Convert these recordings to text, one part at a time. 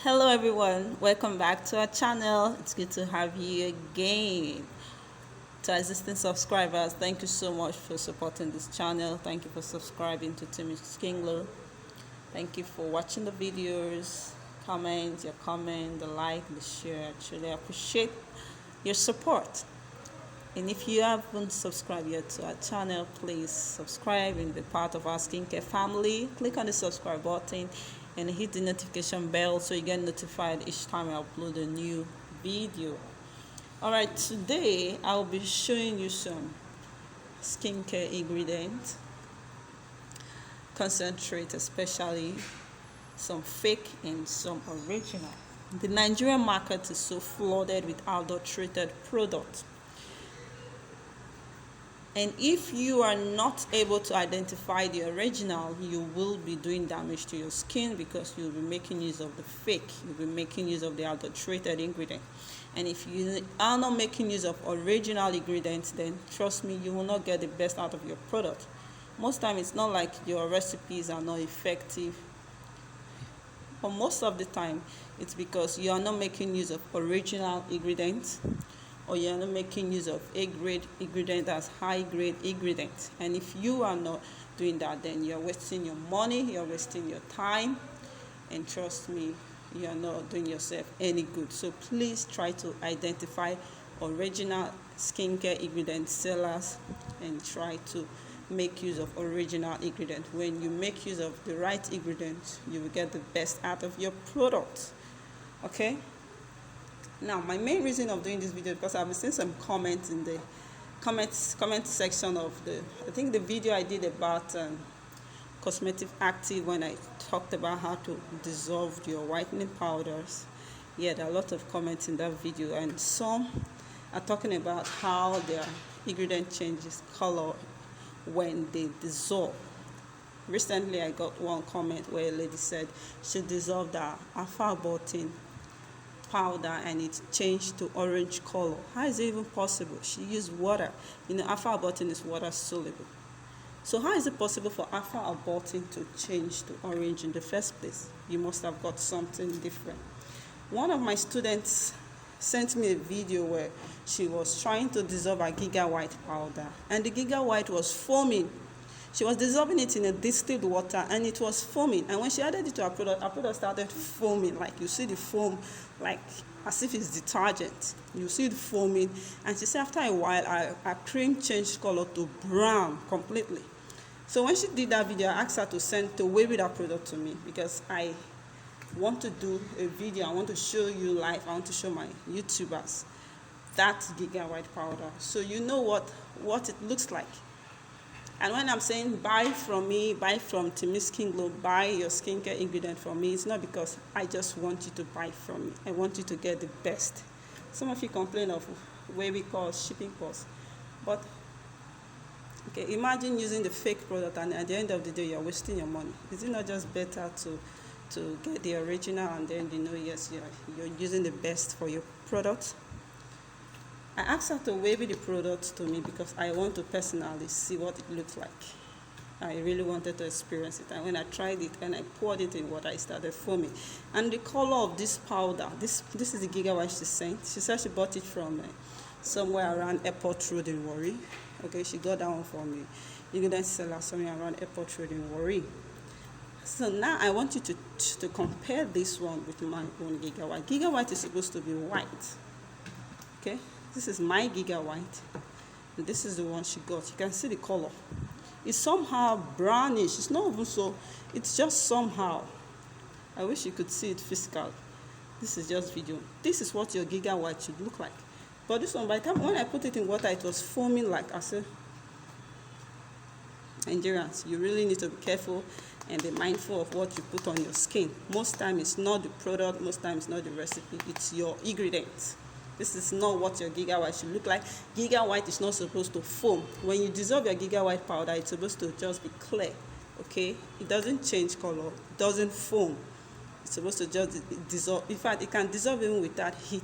Hello everyone, welcome back to our channel. It's good to have you again. To our existing subscribers, thank you so much for supporting this channel. Thank you for subscribing to Timmy Skinglo. Thank you for watching the videos, your comment, the like, the share. I truly appreciate your support. And if you haven't subscribed yet to our channel, please subscribe and be part of our skincare family. Click on the subscribe button and hit the notification bell so you get notified each time I upload a new video. Alright, today I'll be showing you some skincare ingredients, concentrate especially, some fake and some original. The Nigerian market is so flooded with adulterated products. And if you are not able to identify the original, you will be doing damage to your skin because you'll be making use of the fake. You'll be making use of the adulterated ingredient. And if you are not making use of original ingredients, then trust me, you will not get the best out of your product. Most time it's not like your recipes are not effective. But most of the time, it's because you are not making use of original ingredients, or you're not making use of A-grade ingredient as high-grade ingredient. And if you are not doing that, then you're wasting your money, you're wasting your time, and trust me, you're not doing yourself any good. So please try to identify original skincare ingredient sellers and try to make use of original ingredient. When you make use of the right ingredients, you will get the best out of your product. Okay? Now, my main reason of doing this video is because I've been seeing some comments in the comment section of I think the video I did about Cosmetic active, when I talked about how to dissolve your whitening powders. Yeah, there are a lot of comments in that video, and some are talking about how their ingredient changes color when they dissolve. Recently, I got one comment where a lady said she dissolved her alpha button powder and it changed to orange color. How is it even possible? She used water. Alpha button is water soluble. So how is it possible for alpha button to change to orange in the first place? You must have got something different. One of my students sent me a video where she was trying to dissolve a Giga White powder, and the Giga White was foaming. She was dissolving it in a distilled water and it was foaming. And when she added it to her product started foaming. Like you see the foam, like as if it's detergent. You see the foaming. And she said after a while, her cream changed color to brown completely. So when she did that video, I asked her to wave that product to me because I want to do a video. I want to show you live. I want to show my YouTubers that Giga White powder, so you know what it looks like. And when I'm saying buy from me, buy from Timmy Skinglo, buy your skincare ingredient from me, it's not because I just want you to buy from me. I want you to get the best. Some of you complain of wavy costs, shipping costs. But okay, imagine using the fake product and at the end of the day you're wasting your money. Is it not just better to get the original and then yes, you're using the best for your product? I asked her to wave the product to me because I want to personally see what it looks like. I really wanted to experience it. And when I tried it and I poured it in water, it started foaming. And the color of this powder, this is the Giga White she sent. She said she bought it from somewhere around Airport Road in Warri. Okay, she got that one from me. You can sell her somewhere around Airport Road in Warri. So now I want you to compare this one with my own Giga White. Giga White is supposed to be white. Okay? This is my Giga White, and this is the one she got. You can see the color. It's somehow brownish. It's not even so. It's just somehow. I wish you could see it physical. This is just video. This is what your Giga White should look like. But this one, by the time when I put it in water, it was foaming like I said. Nigerians, you really need to be careful and be mindful of what you put on your skin. Most time it's not the product. Most time it's not the recipe. It's your ingredients. This is not what your Giga White should look like. Giga White is not supposed to foam. When you dissolve your Giga White powder, it's supposed to just be clear, okay? It doesn't change color, it doesn't foam. It's supposed to just dissolve. In fact, it can dissolve even without heat.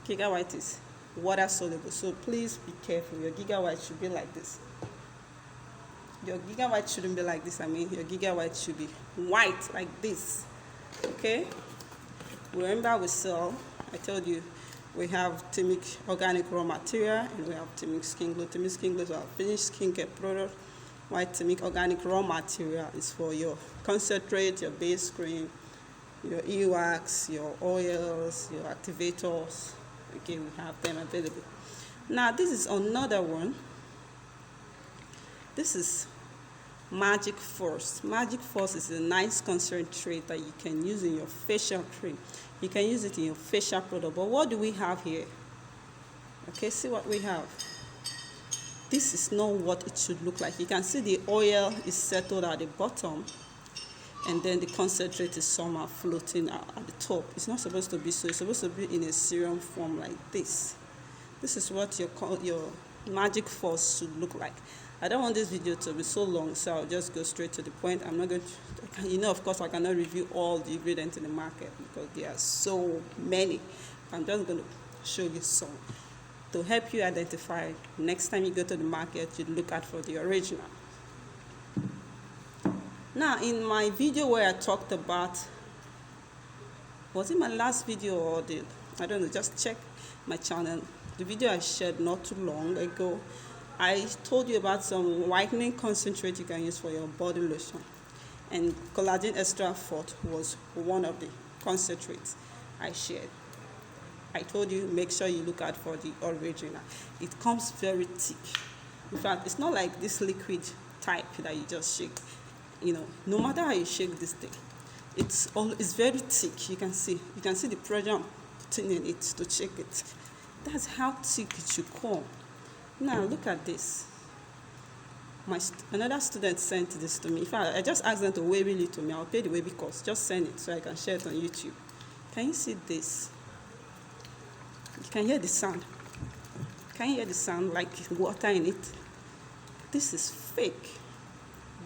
Giga White is water soluble, so please be careful. Your Giga White should be like this. Your Giga White shouldn't be like this. Your Giga White should be white like this, okay? Remember, we sell, I told you, we have Timic organic raw material and we have Timic skin glow. Timic skin glow is our finished skincare product. White Timic organic raw material is for your concentrate, your base cream, your e-wax, your oils, your activators. Okay, we have them available. Now this is another one. This is Magic Force. Magic Force is a nice concentrate that you can use in your facial cream. You can use it in your facial product. But what do we have here? Okay, see what we have. This is not what it should look like. You can see the oil is settled at the bottom, and then the concentrate is somehow floating at the top. It's not supposed to be so. It's supposed to be in a serum form like this. This is what your Magic Force should look like. I don't want this video to be so long, so I'll just go straight to the point. I'm not going to, of course, I cannot review all the ingredients in the market because there are so many. I'm just going to show you some to help you identify. Next time you go to the market, you look out for the original. Now, in my video where I talked about, was it my last video or I don't know, just check my channel. The video I shared not too long ago, I told you about some whitening concentrate you can use for your body lotion. And collagen extra forte was one of the concentrates I shared. I told you, make sure you look out for the original. It comes very thick. In fact, it's not like this liquid type that you just shake. No matter how you shake this thing, it's very thick. You can see the pressure I'm putting in it to shake it. That's how thick it should come. Now look at this. Another student sent this to me. In fact, I just asked them to wave it to me. I'll pay the waving cost. Just send it so I can share it on YouTube. Can you see this? You can hear the sound. Can you hear the sound like water in it? This is fake.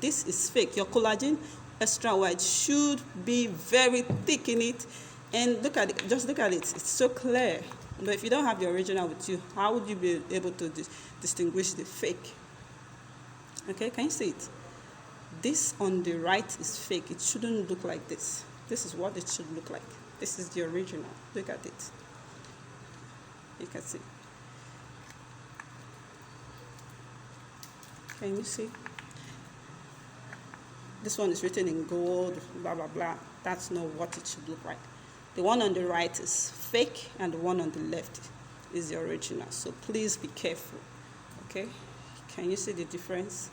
This is fake. Your collagen extra white should be very thick in it. And look at it. Just look at it. It's so clear. But if you don't have the original with you, how would you be able to distinguish the fake? Okay, can you see it? This on the right is fake. It shouldn't look like this. This is what it should look like. This is the original. Look at it. You can see. Can you see? This one is written in gold, blah, blah, blah. That's not what it should look like. The one on the right is fake, and the one on the left is the original. So please be careful, okay? Can you see the difference?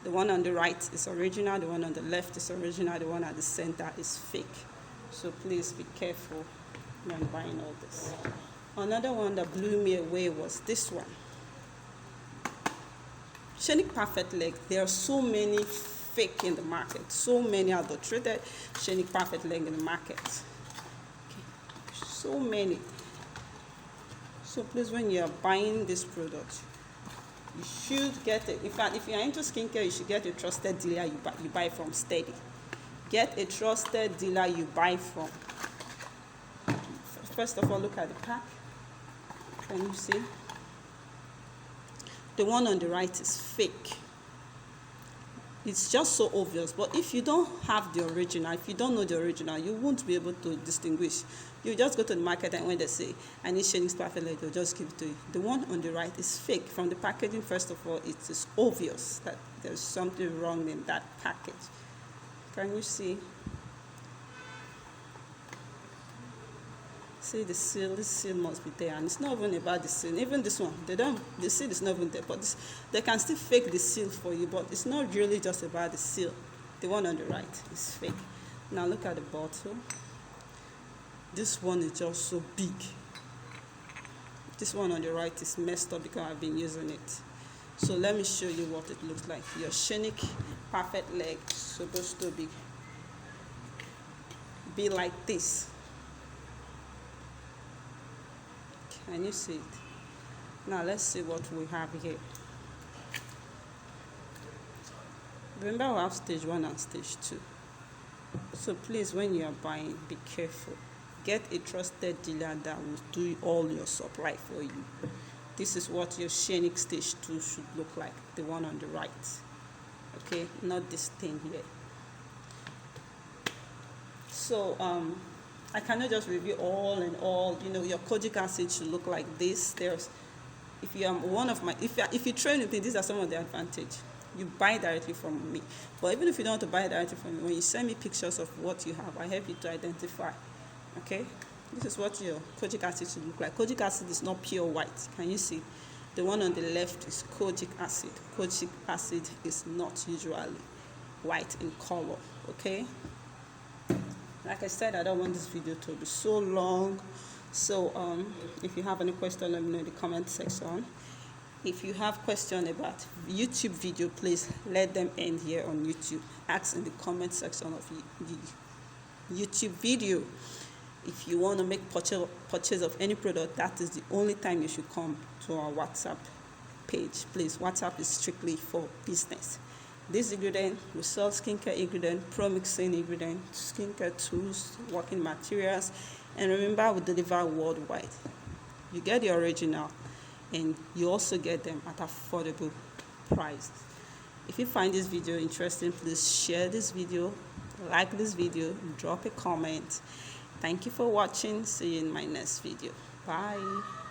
The one on the right is original, the one on the left is original, the one at the center is fake. So please be careful when buying all this. Another one that blew me away was this one. Shenic Perfect Leg. There are so many fake in the market, so many adulterated Shenic Perfect Leg in the market. So many. So please, when you are buying this product, you should get it. In fact, if you are into skincare, you should get a trusted dealer you buy from steady. Get a trusted dealer you buy from. First of all, look at the pack. Can you see? The one on the right is fake. It's just so obvious. But if you don't have the original, if you don't know the original, you won't be able to distinguish. You just go to the market, and when they say, I need Shenic Perfect Leg, they'll just give it to you. The one on the right is fake. From the packaging, first of all, it is obvious that there's something wrong in that package. Can you see? See the seal. This seal must be there, and it's not even about the seal. Even this one, the seal is not even there, but they can still fake the seal for you. But it's not really just about the seal. The one on the right is fake. Now look at the bottle. This one is just so big. This one on the right is messed up because I've been using it. So let me show you what it looks like. Your Shenic Perfect Leg is supposed to be like this. Can you see it? Now let's see what we have here. Remember, we have stage 1 and stage 2. So please, when you are buying, be careful. Get a trusted dealer that will do all your supply for you. This is what your Shenic stage 2 should look like, the one on the right. Okay, not this thing here. So I cannot just review all and all. You know, your kojic acid should look like this. There's, if you are one of my, if you train with me, these are some of the advantage. You buy directly from me. But even if you don't want to buy directly from me, when you send me pictures of what you have, I help you to identify. Okay, this is what your kojic acid should look like. Kojic acid is not pure white. Can you see? The one on the left is kojic acid. Kojic acid is not usually white in color. Okay, like I said, I don't want this video to be so long. So if you have any question, let me know in the comment section. If you have question about YouTube video, please let them end here on YouTube. Ask in the comment section of the YouTube video. If you want to make purchase of any product, that is the only time you should come to our WhatsApp page. Please, WhatsApp is strictly for business. This ingredient, we sell skincare ingredient, pro-mixing ingredient, skincare tools, working materials, and remember, we deliver worldwide. You get the original, and you also get them at affordable prices. If you find this video interesting, please share this video, like this video, drop a comment. Thank you for watching. See you in my next video. Bye.